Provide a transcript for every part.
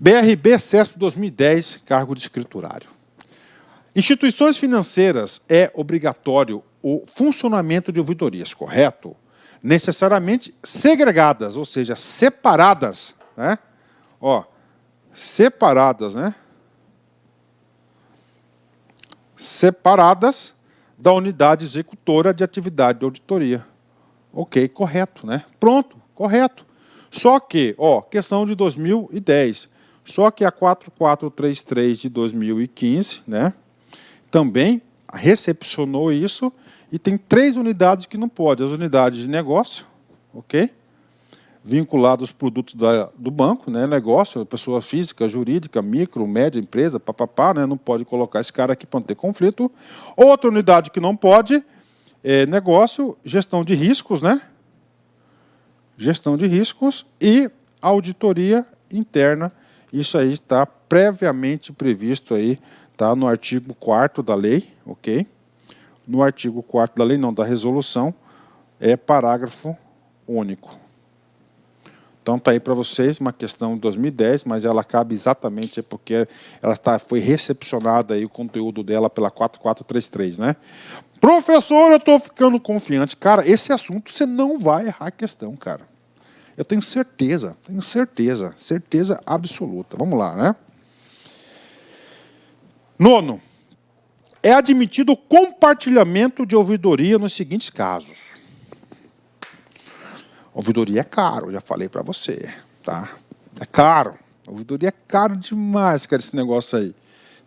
BRB CESP 2010, cargo de escriturário. Instituições financeiras é obrigatório o funcionamento de ouvidorias, correto? Necessariamente segregadas, ou seja, separadas, né? Ó, separadas, né? Separadas da unidade executora de atividade de auditoria. Ok, correto, né? Pronto, correto. Só que, ó, questão de 2010, só que a 4433 de 2015, né? Também recepcionou isso e tem 3 unidades que não pode. As unidades de negócio, ok? Vinculados aos produtos do banco, né? Negócio, pessoa física, jurídica, micro, média, empresa, papapá, né? Não pode colocar esse cara aqui para não ter conflito. Outra unidade que não pode é negócio, gestão de riscos, né? Gestão de riscos e auditoria interna. Isso aí está previamente previsto aí, tá? No artigo 4º da lei, ok? No artigo 4º da lei, não, da resolução, é parágrafo único. Então está aí para vocês uma questão de 2010, mas ela cabe exatamente porque ela foi recepcionada aí o conteúdo dela pela 4433, né? Professor, eu estou ficando confiante. Cara, esse assunto você não vai errar a questão, cara. Eu tenho certeza certeza absoluta. Vamos lá, né? 9º. É admitido o compartilhamento de ouvidoria nos seguintes casos. Ouvidoria é caro, já falei para você, tá? É caro. Ouvidoria é caro demais, cara, esse negócio aí.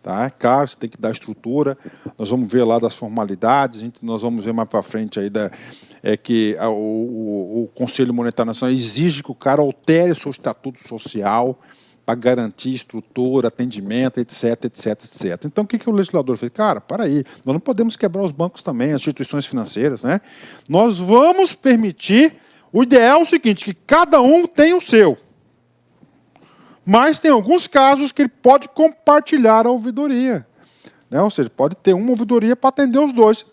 Tá? É caro, você tem que dar estrutura. Nós vamos ver lá das formalidades, nós vamos ver mais para frente aí que o Conselho Monetário Nacional exige que o cara altere o seu estatuto social para garantir estrutura, atendimento, etc, etc, etc. Então, o que o legislador fez? Cara, para aí, nós não podemos quebrar os bancos também, as instituições financeiras, né? Nós vamos permitir, o ideal é o seguinte, que cada um tem o seu. Mas tem alguns casos que ele pode compartilhar a ouvidoria, né? Ou seja, pode ter uma ouvidoria para atender os dois.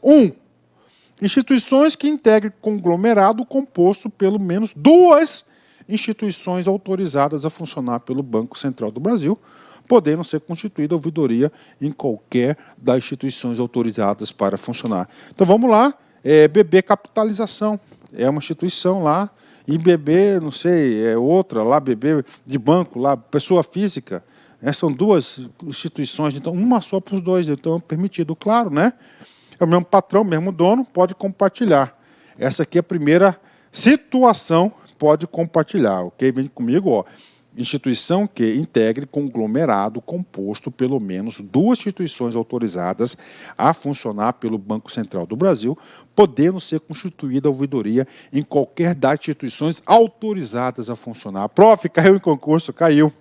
Instituições que integrem conglomerado composto pelo menos 2 instituições autorizadas a funcionar pelo Banco Central do Brasil, podendo ser constituída ouvidoria em qualquer das instituições autorizadas para funcionar. Então vamos lá, BB Capitalização, é uma instituição lá, e BB, não sei, é outra, lá BB de banco, lá pessoa física, são 2 instituições, então uma só para os 2, então é permitido, claro, né? É o mesmo patrão, mesmo dono, pode compartilhar. Essa aqui é a primeira situação, pode compartilhar, ok? Vem comigo, ó. Instituição que integre conglomerado composto pelo menos 2 instituições autorizadas a funcionar pelo Banco Central do Brasil, podendo ser constituída ouvidoria em qualquer das instituições autorizadas a funcionar. Prof, caiu em concurso, caiu.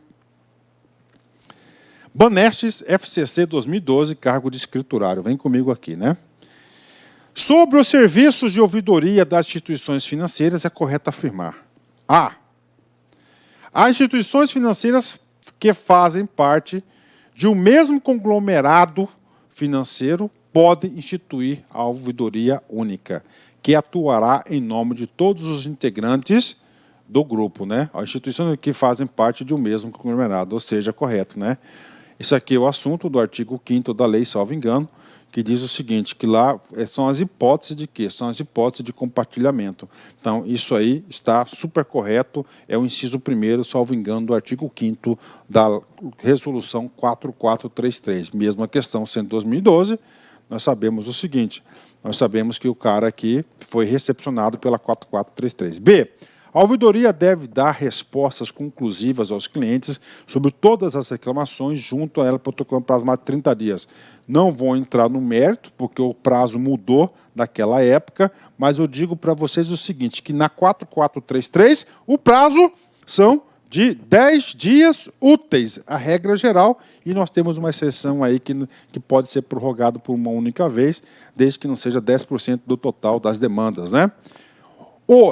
Banestes, FCC 2012, cargo de escriturário. Vem comigo aqui, né? Sobre os serviços de ouvidoria das instituições financeiras, é correto afirmar: A. As instituições financeiras que fazem parte de um mesmo conglomerado financeiro podem instituir a ouvidoria única, que atuará em nome de todos os integrantes do grupo, né? As instituições que fazem parte de um mesmo conglomerado, ou seja, correto, né? Isso aqui é o assunto do artigo 5º da lei, salvo engano, que diz o seguinte, que lá são as hipóteses de quê? São as hipóteses de compartilhamento. Então, isso aí está super correto, é o inciso 1º, salvo engano, do artigo 5º da resolução 4433. Mesma questão, sendo 2012, nós sabemos o seguinte, nós sabemos que o cara aqui foi recepcionado pela 4433. B. A ouvidoria deve dar respostas conclusivas aos clientes sobre todas as reclamações junto a ela protocolando prazo mais de 30 dias. Não vou entrar no mérito, porque o prazo mudou naquela época, mas eu digo para vocês o seguinte, que na 4433 o prazo são de 10 dias úteis, a regra geral, e nós temos uma exceção aí que pode ser prorrogado por uma única vez, desde que não seja 10% do total das demandas, né?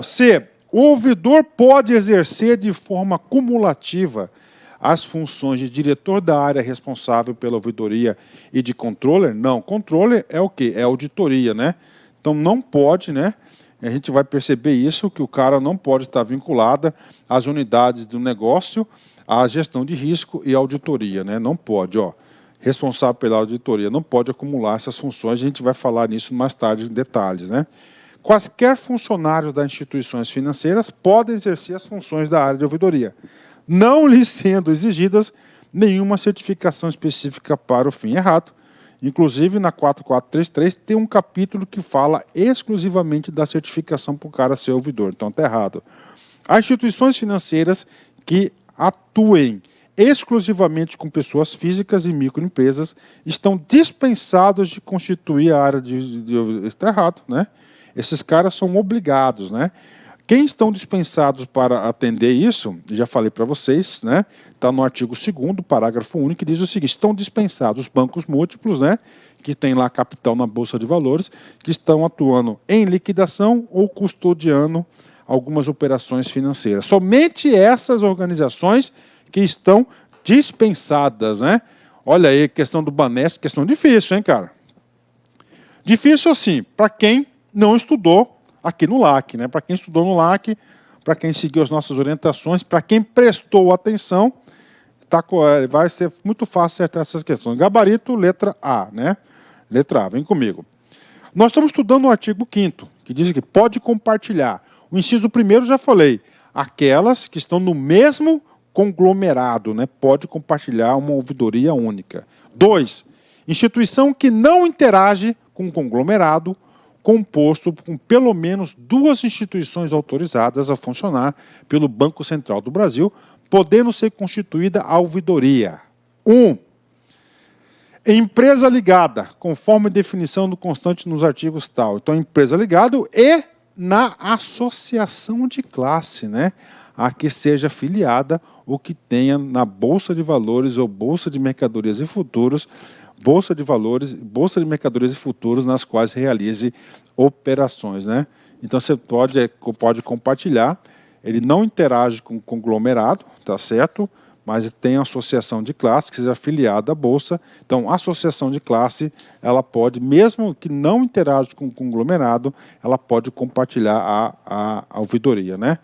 C. O ouvidor pode exercer de forma cumulativa as funções de diretor da área responsável pela ouvidoria e de controller? Não, controller é o quê? É auditoria, né? Então não pode, né, E a gente vai perceber isso, que o cara não pode estar vinculado às unidades do negócio, à gestão de risco e auditoria, né? Não pode, ó. Responsável pela auditoria não pode acumular essas funções, a gente vai falar nisso mais tarde em detalhes, né? Quaisquer funcionários das instituições financeiras podem exercer as funções da área de ouvidoria, não lhes sendo exigidas nenhuma certificação específica para o fim errado. Inclusive, na 4433 tem um capítulo que fala exclusivamente da certificação para o cara ser ouvidor. Então, está errado. As instituições financeiras que atuem exclusivamente com pessoas físicas e microempresas estão dispensados de constituir a área de está errado, né? Esses caras são obrigados, né? Quem estão dispensados para atender isso, já falei para vocês, né? Está no artigo 2º, parágrafo único, que diz o seguinte: estão dispensados os bancos múltiplos, né? Que tem lá capital na Bolsa de Valores, que estão atuando em liquidação ou custodiando algumas operações financeiras. Somente essas organizações que estão dispensadas, né? Olha aí, questão do Banesp, questão difícil, hein, cara? Difícil assim, para quem não estudou aqui no LAC, né? Para quem estudou no LAC, para quem seguiu as nossas orientações, para quem prestou atenção, vai ser muito fácil acertar essas questões. Gabarito, letra A, né? Letra A, vem comigo. Nós estamos estudando o artigo 5º, que diz que pode compartilhar. O inciso 1º já falei, aquelas que estão no mesmo conglomerado, né? Pode compartilhar uma ouvidoria única. 2, instituição que não interage com o conglomerado, composto com pelo menos 2 instituições autorizadas a funcionar pelo Banco Central do Brasil, podendo ser constituída a ouvidoria. 1. Empresa ligada, conforme definição do constante nos artigos tal. Então, empresa ligada e na associação de classe, né? A que seja filiada ou que tenha na Bolsa de Valores ou Bolsa de Mercadorias e Futuros, Bolsa de Valores, Bolsa de Mercadorias e Futuros, nas quais realize operações, né? Então, você pode compartilhar. Ele não interage com o conglomerado, tá certo? Mas tem associação de classe, que seja afiliada à Bolsa. Então, a associação de classe, ela pode, mesmo que não interaja com o conglomerado, ela pode compartilhar a ouvidoria, né?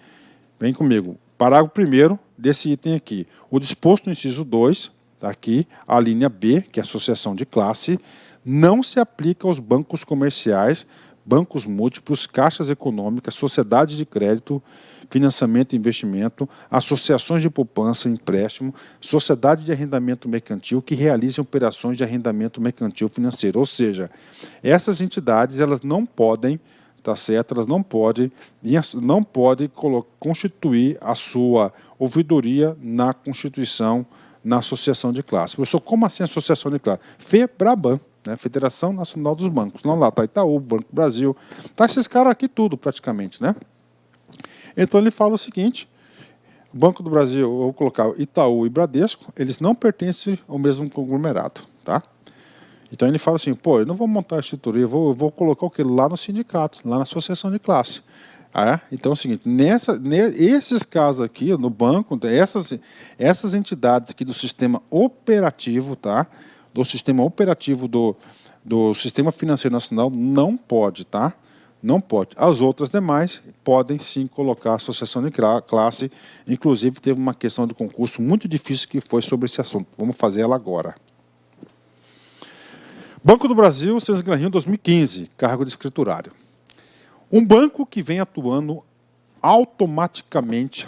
Vem comigo. Parágrafo 1º desse item aqui. O disposto no inciso 2, tá aqui, a linha B, que é associação de classe, não se aplica aos bancos comerciais, bancos múltiplos, caixas econômicas, sociedades de crédito, financiamento e investimento, associações de poupança e empréstimo, sociedade de arrendamento mercantil que realizem operações de arrendamento mercantil financeiro. Ou seja, essas entidades elas não podem, tá certo? Elas não podem constituir a sua ouvidoria na constituição, na associação de classe. Professor, como assim associação de classe? FEBRABAN, né? Federação Nacional dos Bancos. Não, lá está Itaú, Banco Brasil, tá esses caras aqui tudo praticamente, né? Então ele fala o seguinte: o Banco do Brasil, eu vou colocar Itaú e Bradesco, eles não pertencem ao mesmo conglomerado, tá? Então ele fala assim, pô, eu não vou montar a estrutura, eu vou colocar o que lá no sindicato, lá na associação de classe. Então é o seguinte, esses casos aqui no banco, essas entidades aqui do sistema operativo, tá? Do sistema operativo do Sistema Financeiro Nacional não pode, tá? Não pode. As outras demais podem sim colocar a associação de classe. Inclusive teve uma questão de concurso muito difícil que foi sobre esse assunto. Vamos fazer ela agora. Banco do Brasil, César Granrinho, 2015, cargo de escriturário. Um banco que vem atuando autonomamente,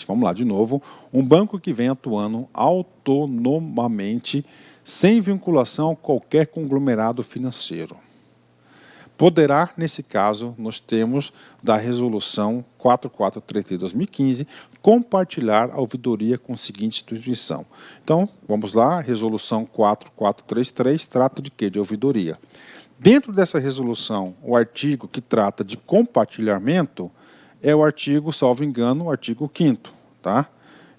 vamos lá de novo, um banco que vem atuando autonomamente, sem vinculação a qualquer conglomerado financeiro. Poderá, nesse caso, nós temos da resolução 4433 de 2015, compartilhar a ouvidoria com a seguinte instituição. Então, vamos lá, resolução 4433 trata de quê? De ouvidoria. Dentro dessa resolução, o artigo que trata de compartilhamento é o artigo, salvo engano, o artigo 5º, tá?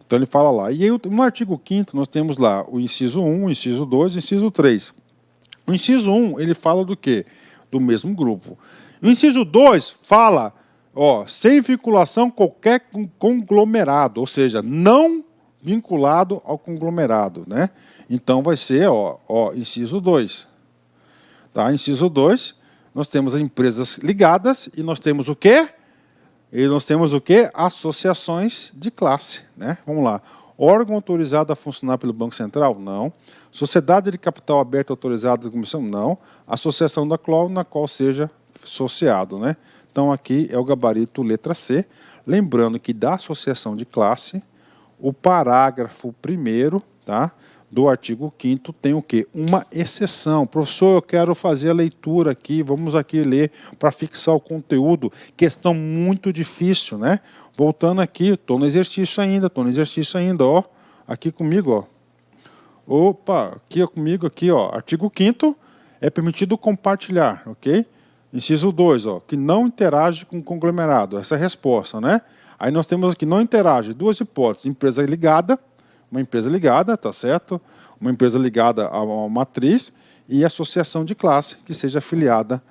Então ele fala lá. E aí, no artigo 5º nós temos lá o inciso 1, o inciso 2 e o inciso 3. O inciso 1, ele fala do quê? Do mesmo grupo. O inciso 2 fala, sem vinculação qualquer conglomerado, ou seja, não vinculado ao conglomerado, né? Então vai ser, inciso 2. Tá? Inciso 2, nós temos empresas ligadas e nós temos o quê? Associações de classe. Né? Vamos lá. Órgão autorizado a funcionar pelo Banco Central? Não. Sociedade de capital aberto autorizada da Comissão? Não. Associação da qual, na qual seja associado. Né? Então, aqui é o gabarito letra C. Lembrando que da associação de classe, o parágrafo 1º, tá, do artigo 5º tem o quê? Uma exceção. Professor, eu quero fazer a leitura aqui, vamos aqui ler para fixar o conteúdo. Questão muito difícil, né? Voltando aqui, estou no exercício ainda, ó. Aqui comigo, ó. Opa, aqui comigo, aqui, ó. Artigo 5º, é permitido compartilhar, ok? Inciso 2, ó, que não interage com o conglomerado. Essa é a resposta, né? Aí nós temos aqui, não interage, duas hipóteses. Uma empresa ligada, tá certo? Uma empresa ligada a uma matriz e associação de classe que seja afiliada,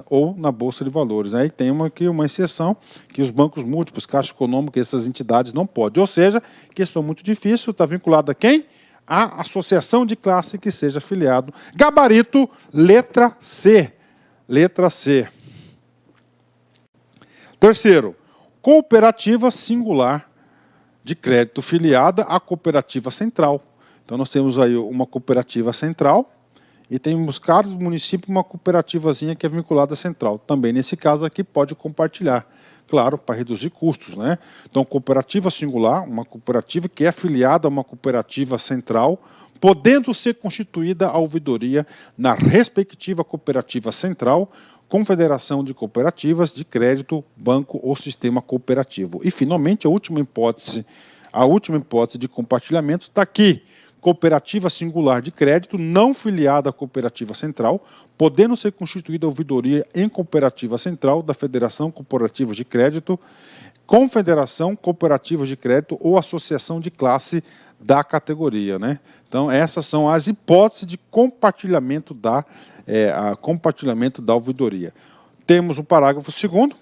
ou na Bolsa de Valores. Aí tem aqui uma exceção, que os bancos múltiplos, Caixa Econômica, essas entidades não podem. Ou seja, questão muito difícil, está vinculada a quem? A associação de classe que seja afiliado. Gabarito, letra C. Letra C. Terceiro, cooperativa singular de crédito filiada à cooperativa central. Então, nós temos aí uma cooperativa central e temos cada município uma cooperativazinha que é vinculada à central. Também, nesse caso aqui, pode compartilhar, claro, para reduzir custos. Né? Então, cooperativa singular, uma cooperativa que é afiliada a uma cooperativa central, podendo ser constituída a ouvidoria na respectiva cooperativa central, confederação de cooperativas de crédito, banco ou sistema cooperativo. E, finalmente, a última hipótese de compartilhamento está aqui. Cooperativa singular de crédito não filiada à cooperativa central, podendo ser constituída a ouvidoria em cooperativa central da Federação Cooperativa de Crédito, Confederação Cooperativa de Crédito ou associação de classe da categoria. Né? Então, essas são as hipóteses de compartilhamento da ouvidoria. Temos o parágrafo 2º,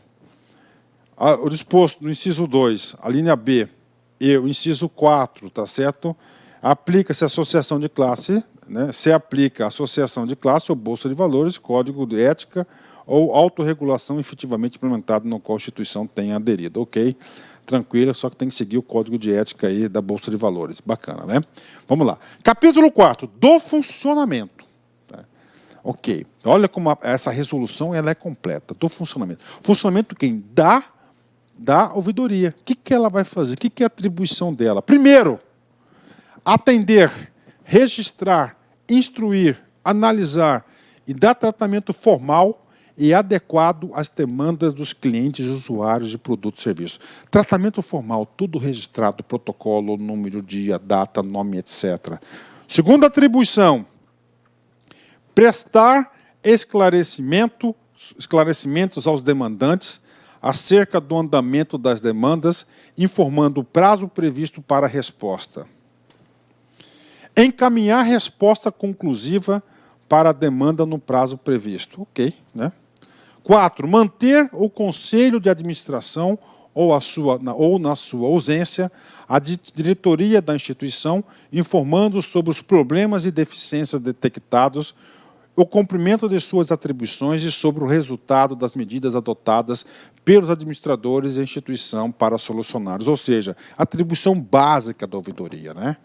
o disposto no inciso 2, a linha B, e o inciso 4, tá certo? Aplica-se a associação de classe, né? Se aplica a associação de classe ou bolsa de valores, código de ética ou autorregulação efetivamente implementado no qual a instituição tenha aderido. Ok? Tranquilo, só que tem que seguir o código de ética aí da bolsa de valores. Bacana, né? Vamos lá. Capítulo 4, do funcionamento. Ok. Olha como essa resolução ela é completa, do funcionamento. Funcionamento quem? Da ouvidoria. O que ela vai fazer? O que é a atribuição dela? Primeiro, atender, registrar, instruir, analisar e dar tratamento formal e adequado às demandas dos clientes e usuários de produtos e serviços. Tratamento formal, tudo registrado, protocolo, número, dia, data, nome, etc. Segunda atribuição, prestar esclarecimentos aos demandantes acerca do andamento das demandas, informando o prazo previsto para a resposta. Encaminhar resposta conclusiva para a demanda no prazo previsto. Ok, né? 4. Manter o conselho de administração ou na sua ausência, a diretoria da instituição, informando sobre os problemas e deficiências detectados, o cumprimento de suas atribuições e sobre o resultado das medidas adotadas pelos administradores da instituição para solucioná-los. Ou seja, atribuição básica da ouvidoria, né?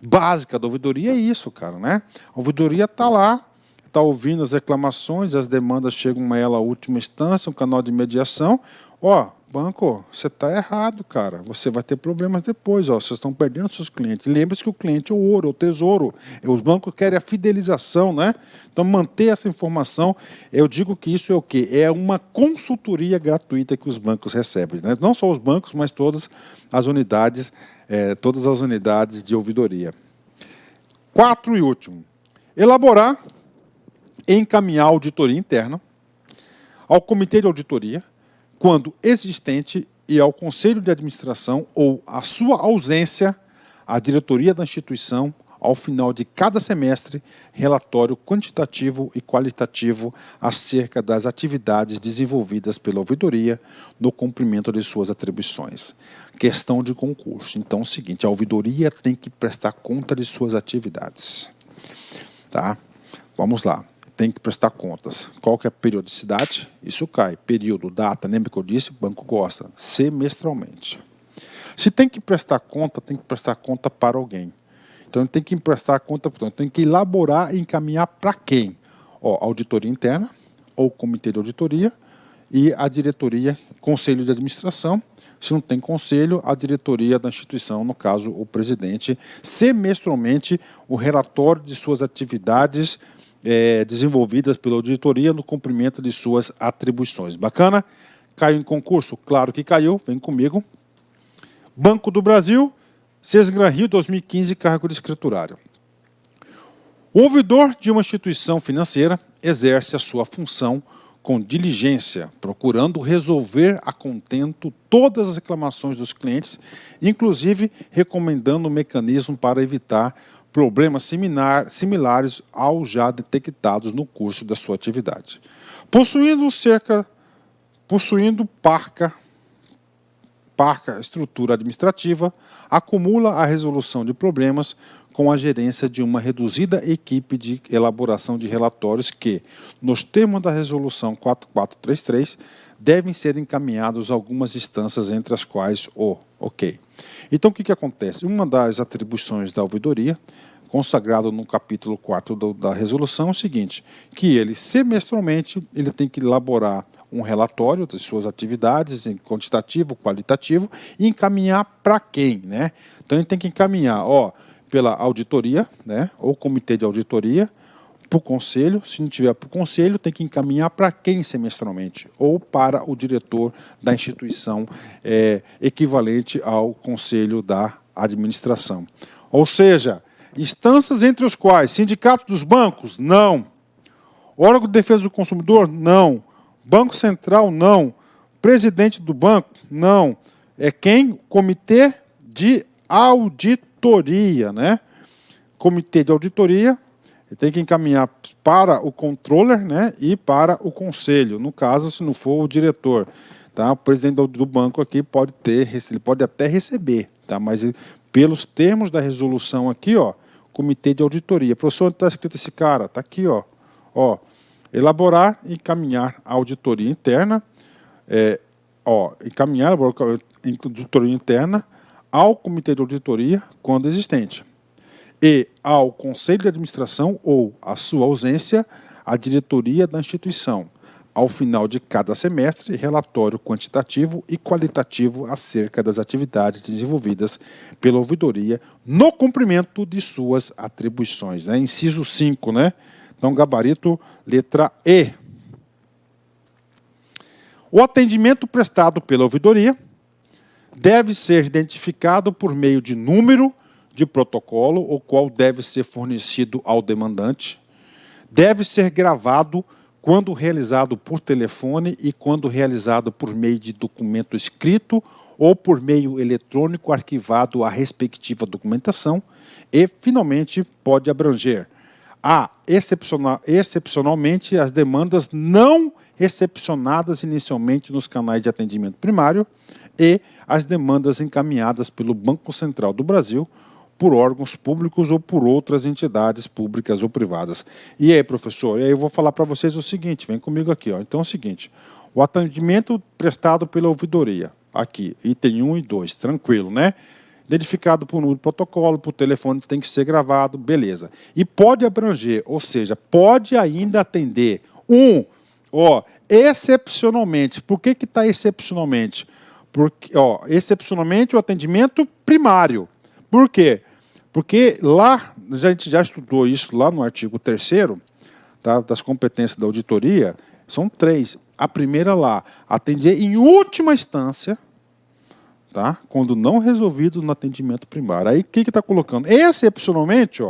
Básica da ouvidoria é isso, cara, né? A ouvidoria está lá, está ouvindo as reclamações, as demandas chegam a ela a última instância, um canal de mediação. Ó, banco, você está errado, cara. Você vai ter problemas depois, ó. Vocês estão perdendo seus clientes. Lembre-se que o cliente é o ouro, é o tesouro. Os bancos querem a fidelização, né? Então, manter essa informação, eu digo que isso é o quê? É uma consultoria gratuita que os bancos recebem, né? Não só os bancos, mas todas as unidades de ouvidoria. 4 e último. Elaborar e encaminhar a auditoria interna ao comitê de auditoria, quando existente, e ao conselho de administração ou a sua ausência, à diretoria da instituição, ao final de cada semestre, relatório quantitativo e qualitativo acerca das atividades desenvolvidas pela ouvidoria no cumprimento de suas atribuições. Questão de concurso. Então, é o seguinte, a ouvidoria tem que prestar conta de suas atividades. Tá? Vamos lá. tem que prestar contas. Qual que é a periodicidade? Isso cai. Período, data, lembra que eu disse? O banco gosta. Semestralmente. Se tem que prestar conta, tem que prestar conta para alguém. Então, ele tem que prestar conta, tem que elaborar e encaminhar para quem? Auditoria interna, ou comitê de auditoria, e a diretoria, conselho de administração. Se não tem conselho, a diretoria da instituição, no caso, o presidente, semestralmente, o relatório de suas atividades desenvolvidas pela auditoria no cumprimento de suas atribuições. Bacana? Caiu em concurso? Claro que caiu, vem comigo. Banco do Brasil, Sesgran Rio, 2015, cargo de escriturário. O ouvidor de uma instituição financeira exerce a sua função com diligência, procurando resolver a contento todas as reclamações dos clientes, inclusive recomendando um mecanismo para evitar problemas similares aos já detectados no curso da sua atividade. Possuindo parca estrutura administrativa, acumula a resolução de problemas com a gerência de uma reduzida equipe de elaboração de relatórios que, nos termos da Resolução 4433, devem ser encaminhados a algumas instâncias, entre as quais OK. Então, o que acontece? Uma das atribuições da ouvidoria, consagrado no capítulo 4 da resolução, é o seguinte, que ele, semestralmente, ele tem que elaborar um relatório das suas atividades, em quantitativo, qualitativo, e encaminhar para quem, né? Então, ele tem que encaminhar, pela auditoria, né, ou comitê de auditoria, para o conselho. Se não tiver para o conselho, tem que encaminhar para quem semestralmente? Ou para o diretor da instituição, equivalente ao conselho da administração. Ou seja, instâncias entre os quais sindicato dos bancos? Não. Órgão de defesa do consumidor? Não. Banco Central? Não. Presidente do banco? Não. É quem? Comitê de auditoria, né? Comitê de auditoria tem que encaminhar para o controller, né, e para o conselho, no caso, se não for o diretor. Tá? O presidente do banco aqui ele pode até receber, tá? Mas pelos termos da resolução aqui, comitê de auditoria. Professor, onde está escrito esse cara? Está aqui, elaborar e encaminhar a auditoria interna, encaminhar a auditoria interna ao comitê de auditoria, quando existente, e ao conselho de administração ou, a sua ausência, à diretoria da instituição, ao final de cada semestre, relatório quantitativo e qualitativo acerca das atividades desenvolvidas pela ouvidoria no cumprimento de suas atribuições. Né? Inciso 5, né? Então, gabarito, letra E. O atendimento prestado pela ouvidoria deve ser identificado por meio de número de protocolo, o qual deve ser fornecido ao demandante, deve ser gravado quando realizado por telefone e quando realizado por meio de documento escrito ou por meio eletrônico arquivado a respectiva documentação e, finalmente, pode abranger excepcionalmente, as demandas não recepcionadas inicialmente nos canais de atendimento primário e as demandas encaminhadas pelo Banco Central do Brasil por órgãos públicos ou por outras entidades públicas ou privadas. E aí, professor, eu vou falar para vocês o seguinte, vem comigo aqui. Então é o seguinte, o atendimento prestado pela ouvidoria, aqui, item 1 e 2, tranquilo, né? Identificado por número de protocolo, por telefone, tem que ser gravado, beleza. E pode abranger, ou seja, pode ainda atender excepcionalmente. Por que está excepcionalmente? Porque, excepcionalmente o atendimento primário. Por quê? Porque lá, a gente já estudou isso lá no artigo 3º, tá, das competências da auditoria, são 3. A primeira lá, atender em última instância, tá, quando não resolvido no atendimento primário. Aí o que está colocando? Excepcionalmente,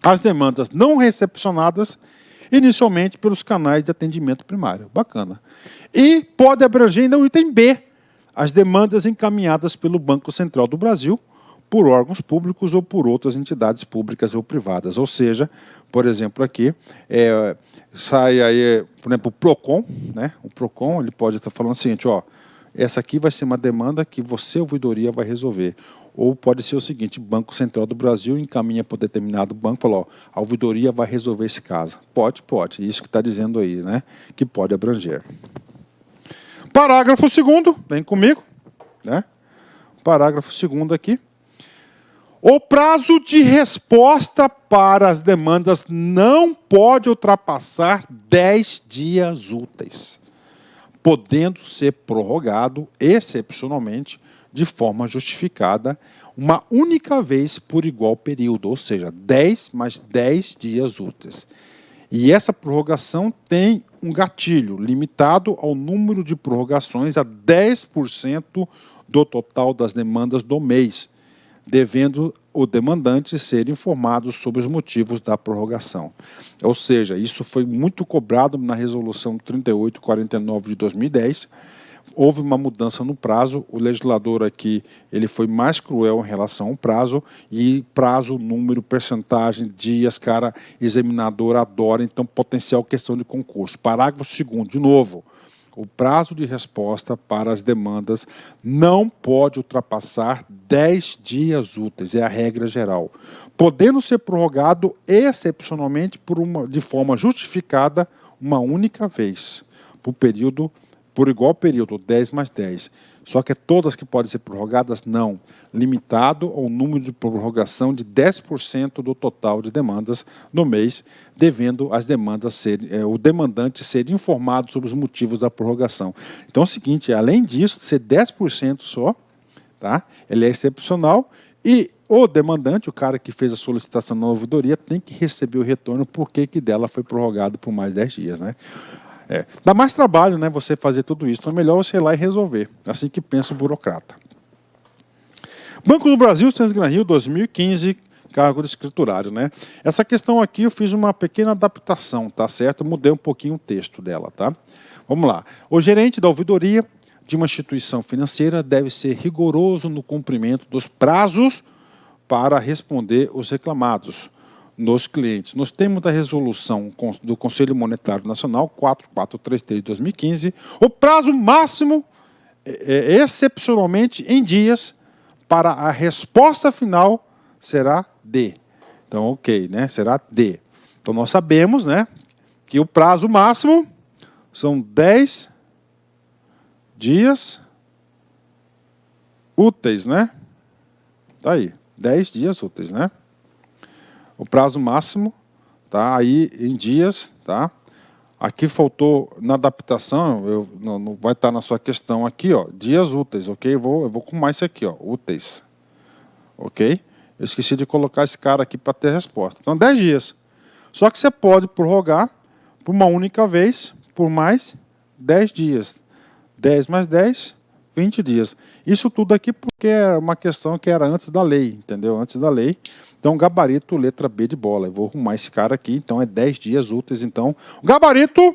as demandas não recepcionadas inicialmente pelos canais de atendimento primário. Bacana. E pode abranger ainda o item B, as demandas encaminhadas pelo Banco Central do Brasil, por órgãos públicos ou por outras entidades públicas ou privadas. Ou seja, por exemplo, aqui, sai aí, por exemplo, o PROCON, né? O PROCON, ele pode estar falando o seguinte, essa aqui vai ser uma demanda que você, ouvidoria, vai resolver. ou pode ser o seguinte: Banco Central do Brasil encaminha para determinado banco e fala, ó, a ouvidoria vai resolver esse caso. Pode. Isso que está dizendo aí, né? Que pode abranger. Parágrafo 2º, vem comigo, né? Parágrafo 2º aqui. O prazo de resposta para as demandas não pode ultrapassar 10 dias úteis, podendo ser prorrogado, excepcionalmente, de forma justificada, uma única vez por igual período, ou seja, 10 mais 10 dias úteis. E essa prorrogação tem um gatilho limitado ao número de prorrogações a 10% do total das demandas do mês, devendo o demandante ser informado sobre os motivos da prorrogação. Ou seja, isso foi muito cobrado na Resolução 3849 de 2010. Houve uma mudança no prazo, o legislador aqui ele foi mais cruel em relação ao prazo, e prazo, número, percentagem, dias, cara, examinador adora, então potencial questão de concurso. Parágrafo 2º, de novo, o prazo de resposta para as demandas não pode ultrapassar 10 dias úteis, é a regra geral, podendo ser prorrogado excepcionalmente de forma justificada uma única vez, por igual período, 10 mais 10. Só que todas que podem ser prorrogadas, não. Limitado ao número de prorrogação de 10% do total de demandas no mês, devendo as demandas o demandante ser informado sobre os motivos da prorrogação. Então é o seguinte, além disso, ser 10% só, tá? Ele é excepcional, e o demandante, o cara que fez a solicitação na ouvidoria, tem que receber o retorno porque que dela foi prorrogado por mais 10 dias, né? Dá mais trabalho, né, você fazer tudo isso. Então é melhor você ir lá e resolver. Assim que pensa o burocrata. Banco do Brasil, Centro Gran Rio, 2015, cargo de escriturário, né? Essa questão aqui eu fiz uma pequena adaptação, tá certo? Eu mudei um pouquinho o texto dela, tá? Vamos lá. O gerente da ouvidoria de uma instituição financeira deve ser rigoroso no cumprimento dos prazos para responder os reclamados nos clientes. Nos termos da resolução do Conselho Monetário Nacional 4433 de 2015, o prazo máximo excepcionalmente em dias para a resposta final será D. Então, ok, né? Será D. Então, nós sabemos, né, que o prazo máximo são 10 dias úteis, né? Tá aí, 10 dias úteis, né? O prazo máximo, tá aí em dias, tá? Aqui faltou na adaptação, não vai estar na sua questão aqui, ó, dias úteis, ok? Eu vou com mais isso aqui, ó, úteis, ok? Eu esqueci de colocar esse cara aqui para ter resposta. Então, 10 dias. Só que você pode prorrogar por uma única vez por mais 10 dias. 10 mais 10, 20 dias. Isso tudo aqui porque é uma questão que era antes da lei, entendeu? Antes da lei. Então, gabarito, letra B de bola. Eu vou arrumar esse cara aqui, então é 10 dias úteis. Então, gabarito,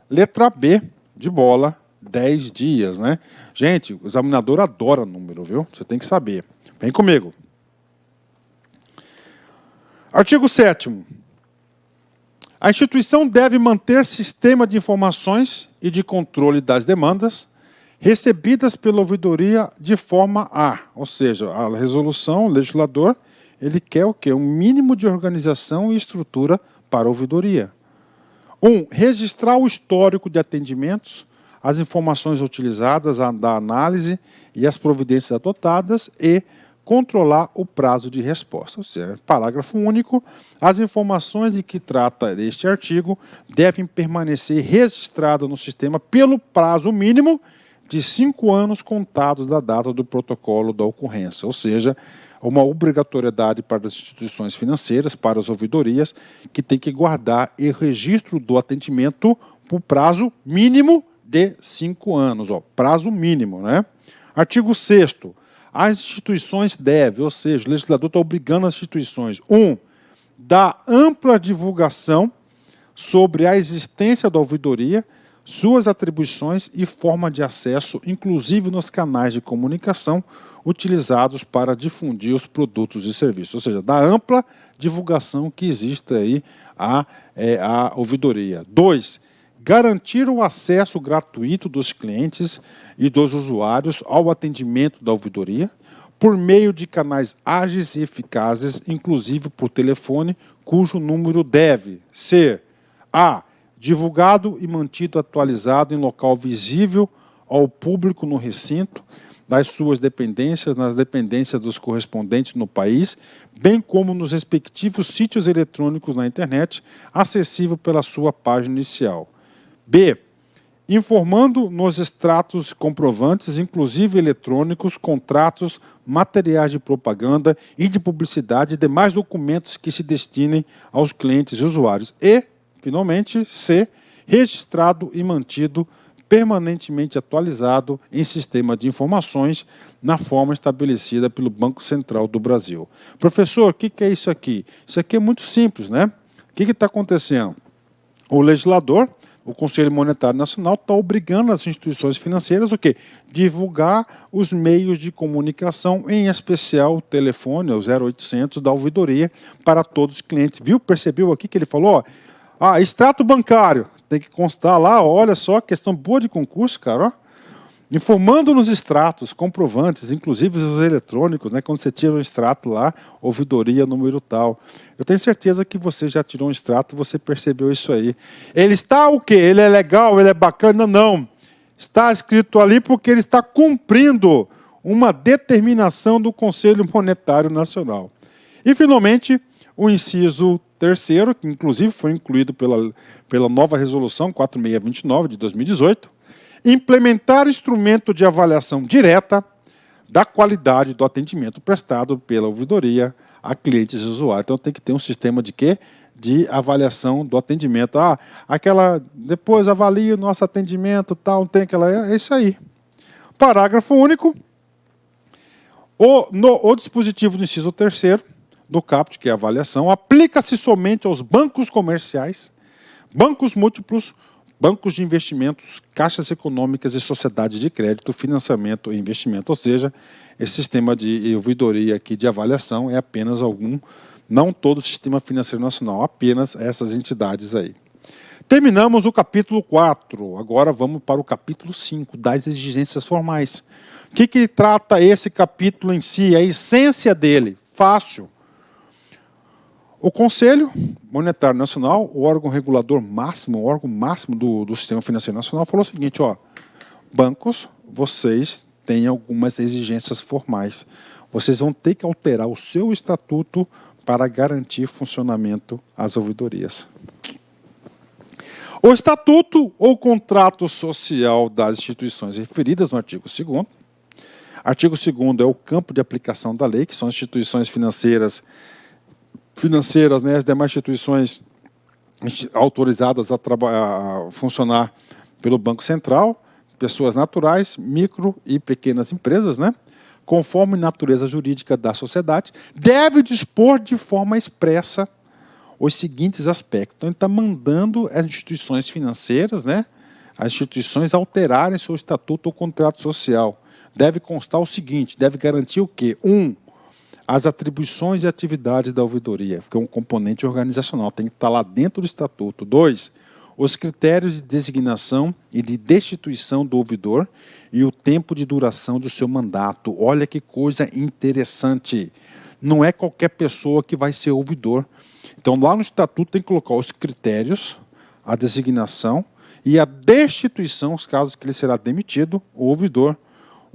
letra B de bola, 10 dias, né? Gente, o examinador adora número, viu? Você tem que saber. Vem comigo. Artigo 7º. A instituição deve manter sistema de informações e de controle das demandas recebidas pela ouvidoria de forma a, ou seja, a resolução, o legislador, ele quer o quê? Um mínimo de organização e estrutura para a ouvidoria. 1. Registrar o histórico de atendimentos, as informações utilizadas da análise e as providências adotadas, e controlar o prazo de resposta. Ou seja, parágrafo único, as informações de que trata este artigo devem permanecer registradas no sistema pelo prazo mínimo de 5 anos contados da data do protocolo da ocorrência. Ou seja, uma obrigatoriedade para as instituições financeiras, para as ouvidorias, que tem que guardar o registro do atendimento por prazo mínimo de 5 anos. Ó, prazo mínimo, né? Artigo 6º. As instituições devem, ou seja, o legislador está obrigando as instituições, 1. Dar ampla divulgação sobre a existência da ouvidoria, suas atribuições e forma de acesso, inclusive nos canais de comunicação utilizados para difundir os produtos e serviços. Ou seja, da ampla divulgação que existe aí à ouvidoria. 2. Garantir o acesso gratuito dos clientes e dos usuários ao atendimento da ouvidoria, por meio de canais ágeis e eficazes, inclusive por telefone, cujo número deve ser a. divulgado e mantido atualizado em local visível ao público no recinto das suas dependências, nas dependências dos correspondentes no país, bem como nos respectivos sítios eletrônicos na internet, acessível pela sua página inicial. B. Informando nos extratos comprovantes, inclusive eletrônicos, contratos, materiais de propaganda e de publicidade e demais documentos que se destinem aos clientes e usuários. E, finalmente, C. Registrado e mantido permanentemente atualizado em sistema de informações na forma estabelecida pelo Banco Central do Brasil. Professor, o que é isso aqui? Isso aqui é muito simples, né? O que está acontecendo? O legislador, o Conselho Monetário Nacional, está obrigando as instituições financeiras o quê? Divulgar os meios de comunicação, em especial o telefone, o 0800 da ouvidoria, para todos os clientes. Viu? Percebeu aqui que ele falou? Ó, extrato bancário. Tem que constar lá, olha só, questão boa de concurso, cara, ó. Informando nos extratos, comprovantes, inclusive os eletrônicos, né, quando você tira um extrato lá, ouvidoria, número tal. Eu tenho certeza que você já tirou um extrato, você percebeu isso aí. Ele está o quê? Ele é legal, ele é bacana? Não. Está escrito ali porque ele está cumprindo uma determinação do Conselho Monetário Nacional. E, finalmente, o inciso terceiro, que inclusive foi incluído pela nova resolução 4629 de 2018, implementar instrumento de avaliação direta da qualidade do atendimento prestado pela ouvidoria a clientes e usuários. Então tem que ter um sistema de quê? De avaliação do atendimento. Depois avalia o nosso atendimento, tal, tem aquela. É isso aí. Parágrafo único. O dispositivo do inciso terceiro do caput, que é a avaliação, aplica-se somente aos bancos comerciais, bancos múltiplos, bancos de investimentos, caixas econômicas e sociedades de crédito, financiamento e investimento. Ou seja, esse sistema de ouvidoria aqui de avaliação é apenas não todo o sistema financeiro nacional, apenas essas entidades aí. Terminamos o capítulo 4, agora vamos para o capítulo 5, das exigências formais. O que trata esse capítulo em si? A essência dele, fácil. O Conselho Monetário Nacional, o órgão regulador máximo, o órgão máximo do Sistema Financeiro Nacional, falou o seguinte, ó, bancos, vocês têm algumas exigências formais. Vocês vão ter que alterar o seu estatuto para garantir funcionamento às ouvidorias. O estatuto ou contrato social das instituições referidas no artigo 2º. Artigo 2º é o campo de aplicação da lei, que são as instituições financeiras, né, as demais instituições autorizadas a funcionar pelo Banco Central, pessoas naturais, micro e pequenas empresas, né, conforme natureza jurídica da sociedade, deve dispor de forma expressa os seguintes aspectos. Então, ele está mandando as instituições financeiras, né, as instituições alterarem seu estatuto ou contrato social. Deve constar o seguinte, deve garantir o quê? As atribuições e atividades da ouvidoria, porque é um componente organizacional, tem que estar lá dentro do estatuto. 2, os critérios de designação e de destituição do ouvidor e o tempo de duração do seu mandato. Olha que coisa interessante. Não é qualquer pessoa que vai ser ouvidor. Então, lá no estatuto tem que colocar os critérios, a designação e a destituição, os casos que ele será demitido, o ouvidor.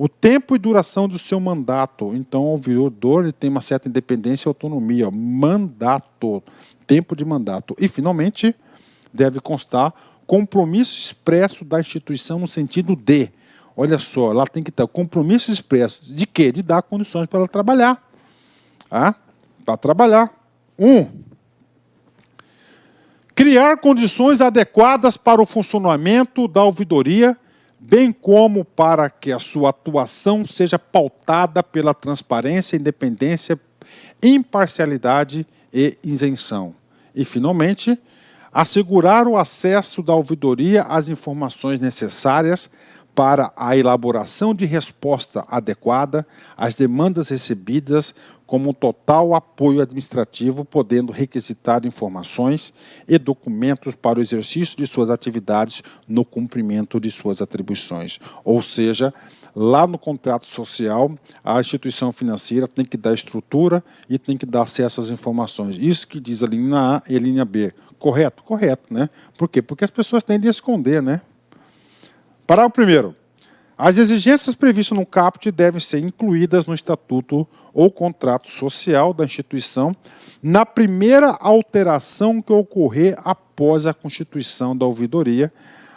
O tempo e duração do seu mandato. Então, o ouvidor ele tem uma certa independência e autonomia. Mandato, tempo de mandato. E, finalmente, deve constar compromisso expresso da instituição no sentido de, olha só, lá tem que ter compromisso expresso de quê? De dar condições para ela trabalhar. Para trabalhar. 1. Criar condições adequadas para o funcionamento da ouvidoria, bem como para que a sua atuação seja pautada pela transparência, independência, imparcialidade e isenção. E, finalmente, assegurar o acesso da ouvidoria às informações necessárias para a elaboração de resposta adequada às demandas recebidas, como um total apoio administrativo, podendo requisitar informações e documentos para o exercício de suas atividades no cumprimento de suas atribuições. Ou seja, lá no contrato social, a instituição financeira tem que dar estrutura e tem que dar acesso às informações. Isso que diz a linha A e a linha B. Correto? Correto, né? Por quê? Porque as pessoas tendem a esconder, né? Parágrafo 1º. As exigências previstas no caput devem ser incluídas no estatuto ou contrato social da instituição na primeira alteração que ocorrer após a constituição da ouvidoria,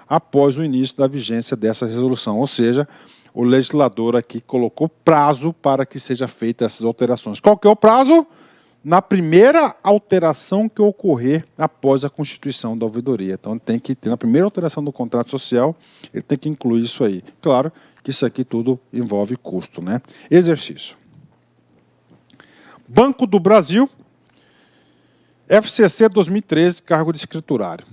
após o início da vigência dessa resolução. Ou seja, o legislador aqui colocou prazo para que seja feita essas alterações. Qual que é o prazo? Na primeira alteração que ocorrer após a constituição da ouvidoria. Então, tem que ter, na primeira alteração do contrato social, ele tem que incluir isso aí. Claro que isso aqui tudo envolve custo, né? Exercício. Banco do Brasil, FCC 2013, cargo de escriturário.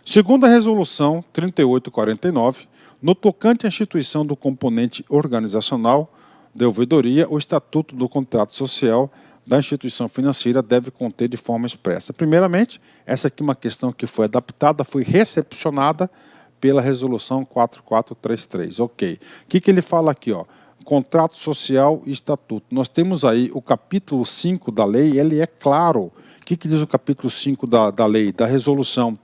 Segundo a resolução 3849, no tocante à instituição do componente organizacional da ouvidoria, o estatuto do contrato social da instituição financeira deve conter de forma expressa. Primeiramente, essa aqui é uma questão que foi adaptada, foi recepcionada pela resolução 4433. Ok. O que ele fala aqui? Ó? Contrato social e estatuto. Nós temos aí o capítulo 5 da lei, ele é claro. O que diz o capítulo 5 da lei, da resolução?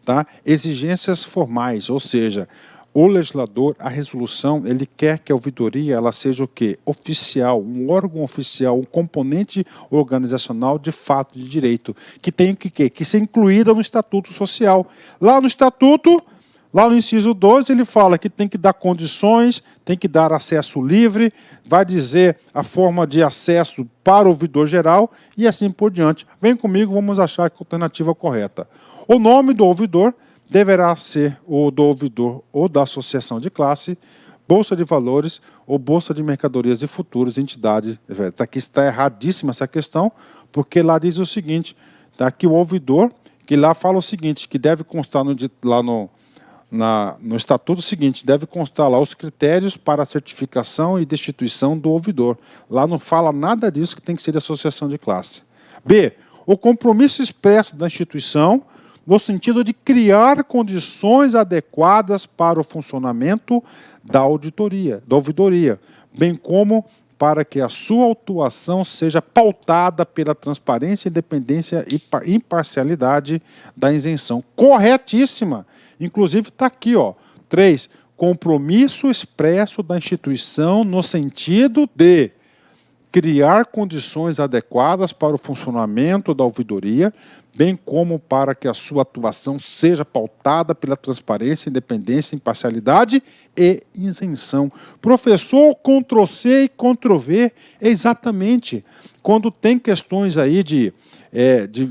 Tá? Exigências formais, ou seja, o legislador, a resolução, ele quer que a ouvidoria ela seja o quê? Oficial, um órgão oficial, um componente organizacional de fato de direito, que tem que ser incluída no Estatuto Social. Lá no Estatuto, lá no inciso 12, ele fala que tem que dar condições, tem que dar acesso livre, vai dizer a forma de acesso para o ouvidor geral e assim por diante. Vem comigo, vamos achar a alternativa correta. O nome do ouvidor deverá ser o do ouvidor ou da associação de classe, bolsa de valores ou bolsa de mercadorias e futuros, entidade. Aqui está erradíssima essa questão, porque lá diz o seguinte, tá, que o ouvidor, que lá fala o seguinte, que deve constar lá no estatuto o seguinte, deve constar lá os critérios para a certificação e destituição do ouvidor. Lá não fala nada disso que tem que ser de associação de classe. B, o compromisso expresso da instituição no sentido de criar condições adequadas para o funcionamento da ouvidoria, bem como para que a sua atuação seja pautada pela transparência, independência e imparcialidade da isenção. Corretíssima! Inclusive está aqui, ó, 3, compromisso expresso da instituição no sentido de criar condições adequadas para o funcionamento da ouvidoria, bem como para que a sua atuação seja pautada pela transparência, independência, imparcialidade e isenção. Professor, Ctrl+C e Ctrl+V, exatamente. Quando tem questões aí de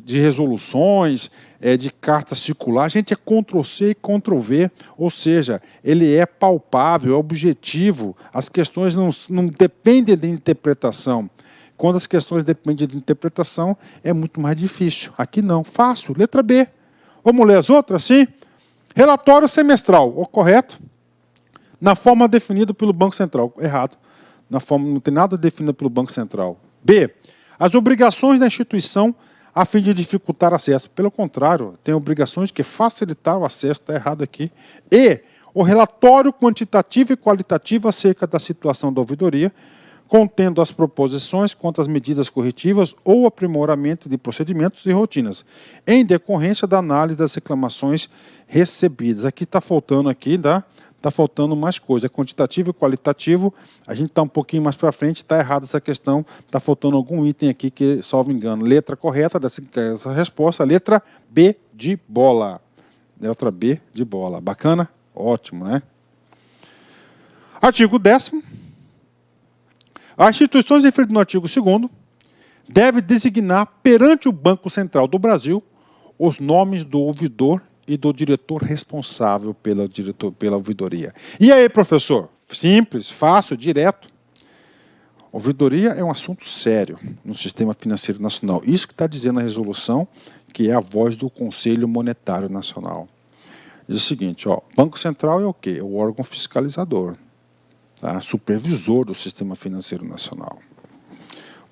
resoluções, de carta circular, a gente é Ctrl+C e Ctrl+V, ou seja, ele é palpável, é objetivo, as questões não dependem de interpretação. Quando as questões dependem de interpretação, é muito mais difícil. Aqui não, fácil, letra B. Vamos ler as outras, sim? Relatório semestral, correto? Na forma definida pelo Banco Central, errado. Na forma, não tem nada definido pelo Banco Central. B, as obrigações da instituição a fim de dificultar acesso. Pelo contrário, tem obrigações que facilitar o acesso, está errado aqui. E o relatório quantitativo e qualitativo acerca da situação da ouvidoria, contendo as proposições quanto às medidas corretivas ou aprimoramento de procedimentos e rotinas, em decorrência da análise das reclamações recebidas. Aqui está faltando está faltando mais coisa. Quantitativo e qualitativo, a gente está um pouquinho mais para frente, está errada essa questão, está faltando algum item aqui que, salvo engano, letra correta dessa resposta, letra B de bola. Letra B de bola. Bacana? Ótimo, né? Artigo 10º. As instituições referidas no artigo 2º devem designar perante o Banco Central do Brasil os nomes do ouvidor e do diretor responsável pela ouvidoria. E aí, professor? Simples, fácil, direto. Ouvidoria é um assunto sério no sistema financeiro nacional. Isso que está dizendo a resolução, que é a voz do Conselho Monetário Nacional. Diz o seguinte, ó, Banco Central é o quê? É o órgão fiscalizador, tá? Supervisor do sistema financeiro nacional.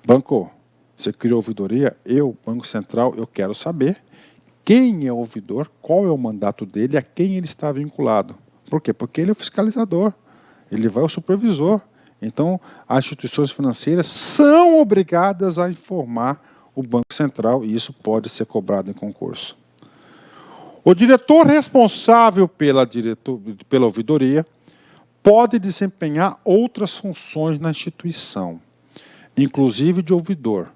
Banco, você criou ouvidoria? Eu, Banco Central, eu quero saber quem é o ouvidor, qual é o mandato dele, a quem ele está vinculado. Por quê? Porque ele é o fiscalizador, ele vai ao supervisor. Então, as instituições financeiras são obrigadas a informar o Banco Central e isso pode ser cobrado em concurso. O diretor responsável pela ouvidoria pode desempenhar outras funções na instituição, inclusive de ouvidor,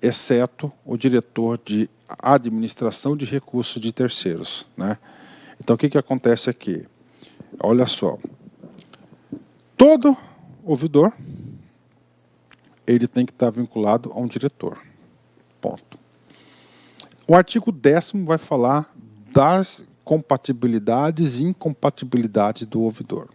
exceto o diretor de administração de recursos de terceiros, né? Então, o que acontece aqui? Olha só. Todo ouvidor, ele tem que estar vinculado a um diretor. Ponto. O artigo 10º vai falar das compatibilidades e incompatibilidades do ouvidor.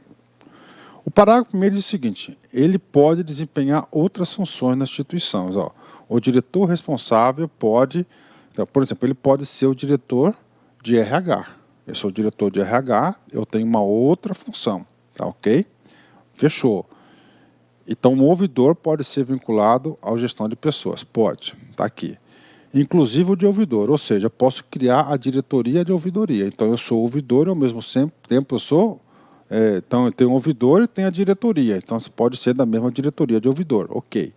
O parágrafo 1º diz o seguinte: ele pode desempenhar outras funções na instituição. Ó, o diretor responsável pode, então, por exemplo, ele pode ser o diretor de RH. Eu sou o diretor de RH, eu tenho uma outra função. Tá ok? Fechou. Então, o ouvidor pode ser vinculado à gestão de pessoas. Pode. Está aqui. Inclusive o de ouvidor, ou seja, eu posso criar a diretoria de ouvidoria. Então, eu sou ouvidor e, ao mesmo tempo, eu sou... então, eu tenho um ouvidor e tenho a diretoria. Então, você pode ser da mesma diretoria de ouvidor. Ok.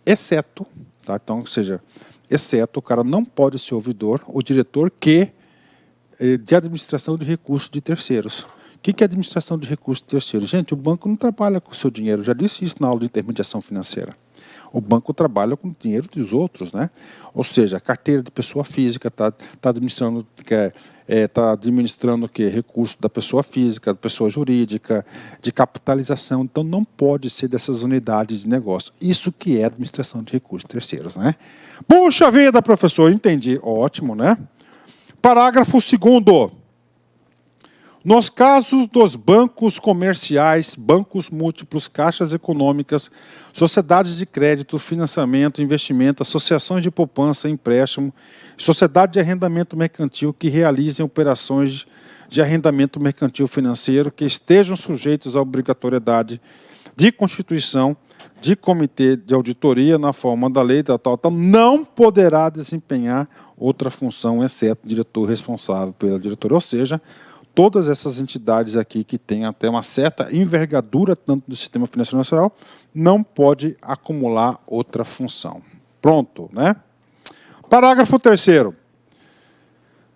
Exceto, tá? Então, ou seja, exceto, o cara não pode ser ouvidor, o diretor de administração de recursos de terceiros. O que é administração de recursos de terceiros? Gente, o banco não trabalha com o seu dinheiro. Eu já disse isso na aula de intermediação financeira. O banco trabalha com o dinheiro dos outros, né? Ou seja, a carteira de pessoa física está administrando o quê? Recurso da pessoa física, da pessoa jurídica, de capitalização. Então, não pode ser dessas unidades de negócio. Isso que é administração de recursos terceiros, né? Puxa vida, professor, entendi. Ótimo, né? Parágrafo 2º. Nos casos dos bancos comerciais, bancos múltiplos, caixas econômicas, sociedades de crédito, financiamento, investimento, associações de poupança, empréstimo, sociedade de arrendamento mercantil que realizem operações de arrendamento mercantil financeiro que estejam sujeitos à obrigatoriedade de constituição de comitê de auditoria na forma da lei, não poderá desempenhar outra função, exceto o diretor responsável pela diretoria. Ou seja, todas essas entidades aqui que têm até uma certa envergadura, tanto do sistema financeiro nacional, não pode acumular outra função. Pronto, né? Parágrafo 3º.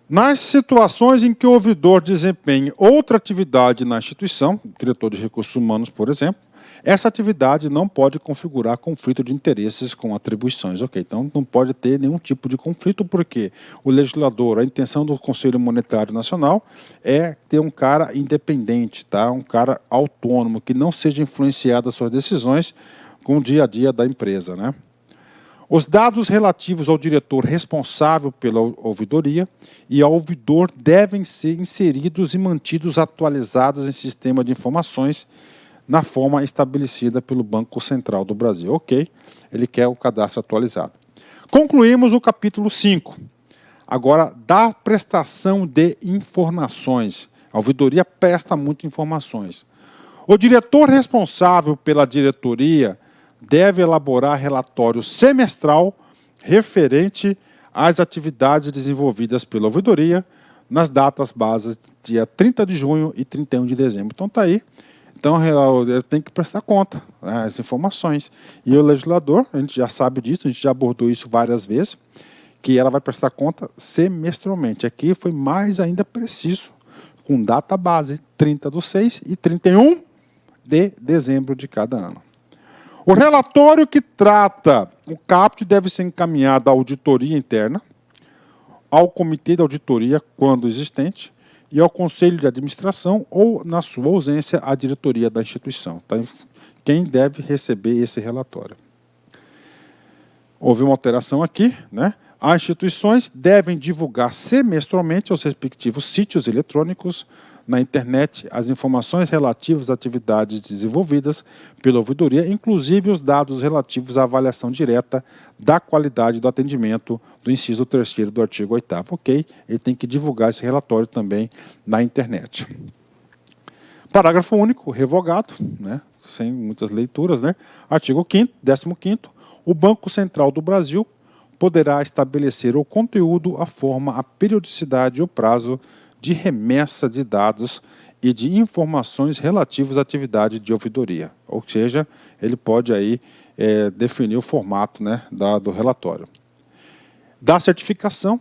Nas situações em que o ouvidor desempenhe outra atividade na instituição, diretor de recursos humanos, por exemplo, essa atividade não pode configurar conflito de interesses com atribuições. Ok, então não pode ter nenhum tipo de conflito, porque o legislador, a intenção do Conselho Monetário Nacional é ter um cara independente, tá? Um cara autônomo, que não seja influenciado as suas decisões com o dia a dia da empresa, né? Os dados relativos ao diretor responsável pela ouvidoria e ao ouvidor devem ser inseridos e mantidos atualizados em sistema de informações na forma estabelecida pelo Banco Central do Brasil. Ok, ele quer o cadastro atualizado. Concluímos o capítulo 5. Agora, da prestação de informações. A ouvidoria presta muitas informações. O diretor responsável pela diretoria deve elaborar relatório semestral referente às atividades desenvolvidas pela ouvidoria nas datas bases dia 30 de junho e 31 de dezembro. Então, está aí. Então, ele tem que prestar conta, né, as informações. E o legislador, a gente já sabe disso, a gente já abordou isso várias vezes, que ela vai prestar conta semestralmente. Aqui foi mais ainda preciso, com data base 30/6 e 31 de dezembro de cada ano. O relatório que trata o CAPT deve ser encaminhado à auditoria interna, ao comitê de auditoria, quando existente, e ao conselho de administração ou, na sua ausência, à diretoria da instituição. Tá? Quem deve receber esse relatório? Houve uma alteração aqui, né? As instituições devem divulgar semestralmente aos respectivos sítios eletrônicos na internet as informações relativas às atividades desenvolvidas pela ouvidoria, inclusive os dados relativos à avaliação direta da qualidade do atendimento do inciso 3º do artigo 8º. Ok, ele tem que divulgar esse relatório também na internet. Parágrafo único, revogado, né, sem muitas leituras, né? Artigo 15º, o Banco Central do Brasil poderá estabelecer o conteúdo, a forma, a periodicidade e o prazo de remessa de dados e de informações relativas à atividade de ouvidoria. Ou seja, ele pode aí definir o formato, né, do relatório. Da certificação,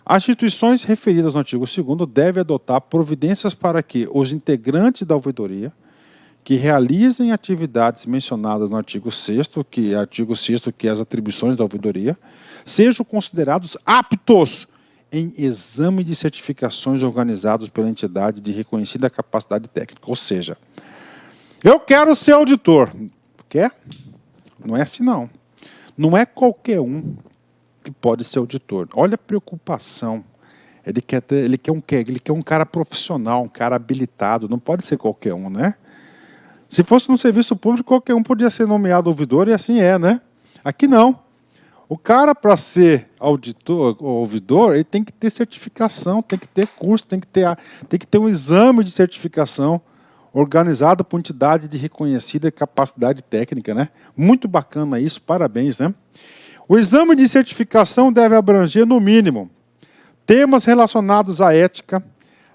as instituições referidas no artigo 2º devem adotar providências para que os integrantes da ouvidoria que realizem atividades mencionadas no artigo 6º, que é as atribuições da ouvidoria, sejam considerados aptos em exame de certificações organizados pela entidade de reconhecida capacidade técnica. Ou seja, eu quero ser auditor. Quer? Não é assim, não. Não é qualquer um que pode ser auditor. Olha a preocupação. Ele quer um cara profissional, um cara habilitado. Não pode ser qualquer um, né? Se fosse no serviço público, qualquer um podia ser nomeado ouvidor, e assim é, né? Aqui não. O cara, para ser auditor ou ouvidor, ele tem que ter certificação, tem que ter curso, tem que ter um exame de certificação organizado por entidade de reconhecida capacidade técnica, né? Muito bacana isso, parabéns, né? O exame de certificação deve abranger, no mínimo, temas relacionados à ética,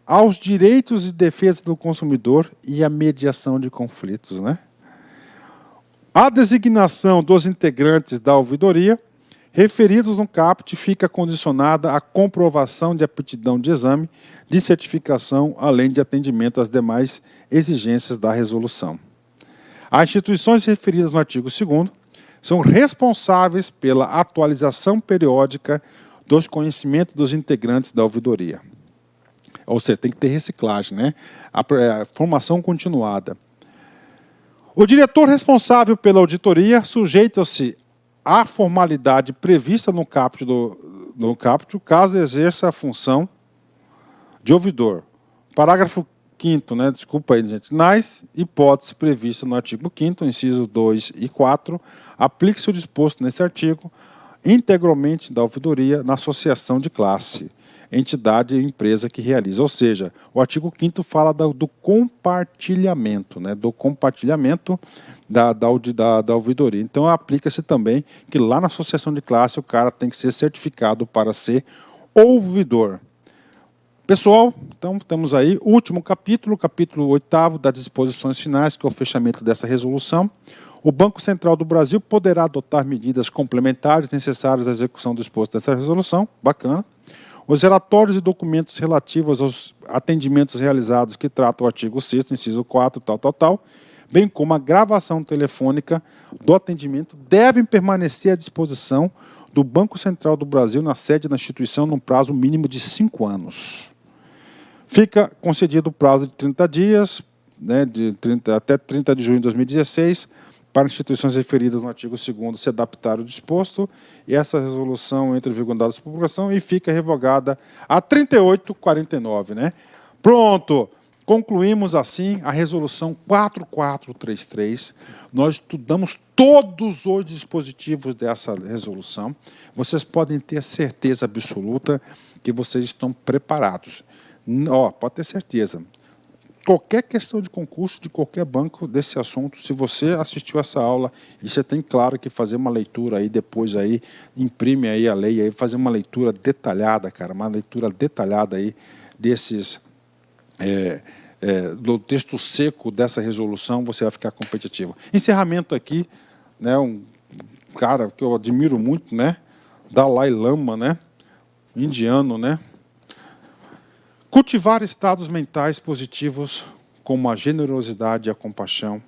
aos direitos de defesa do consumidor e à mediação de conflitos, né? A designação dos integrantes da ouvidoria, referidos no caput, fica condicionada à comprovação de aptidão de exame, de certificação, além de atendimento às demais exigências da resolução. As instituições referidas no artigo 2º são responsáveis pela atualização periódica dos conhecimentos dos integrantes da ouvidoria. Ou seja, tem que ter reciclagem, né? A formação continuada. O diretor responsável pela auditoria sujeita-se à formalidade prevista no caput, caso exerça a função de ouvidor. Parágrafo 5º, né? Desculpa aí, gente. Nas hipóteses previstas no artigo 5º, inciso 2 e 4, aplique-se o disposto nesse artigo integralmente da ouvidoria na associação de classe, entidade e empresa que realiza. Ou seja, o artigo 5º fala do compartilhamento, né, do compartilhamento da ouvidoria. Então, aplica-se também que lá na associação de classe o cara tem que ser certificado para ser ouvidor. Pessoal, então temos aí o último capítulo 8º das disposições finais, que é o fechamento dessa resolução. O Banco Central do Brasil poderá adotar medidas complementares necessárias à execução do disposto dessa resolução. Bacana. Os relatórios e documentos relativos aos atendimentos realizados que trata o artigo 6º, inciso 4, bem como a gravação telefônica do atendimento, devem permanecer à disposição do Banco Central do Brasil na sede da instituição num prazo mínimo de 5 anos. Fica concedido o prazo de 30 dias, né, até 30 de junho de 2016, para instituições referidas no artigo 2º se adaptar ao disposto, e essa resolução entra em vigor em data de publicação e fica revogada a 3849, né? Pronto! Concluímos assim a resolução 4433. Nós estudamos todos os dispositivos dessa resolução. Vocês podem ter certeza absoluta que vocês estão preparados. Pode ter certeza. Qualquer questão de concurso de qualquer banco desse assunto, se você assistiu essa aula e você tem, claro, que fazer uma leitura aí, depois aí, imprime aí a lei, aí fazer uma leitura detalhada, cara, uma leitura detalhada aí desses, do texto seco dessa resolução, você vai ficar competitivo. Encerramento aqui, né, um cara que eu admiro muito, né, Dalai Lama, né, indiano, né. Cultivar estados mentais positivos como a generosidade e a compaixão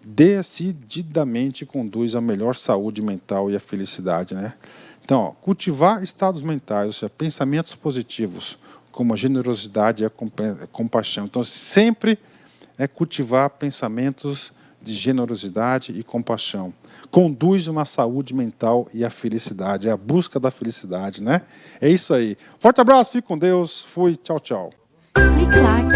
decididamente conduz à melhor saúde mental e à felicidade, né? Então, cultivar estados mentais, ou seja, pensamentos positivos como a generosidade e a compaixão. Então, sempre cultivar pensamentos de generosidade e compaixão. Conduz uma saúde mental e a felicidade, é a busca da felicidade, né? É isso aí. Forte abraço, fique com Deus. Fui, tchau, tchau. Clique like.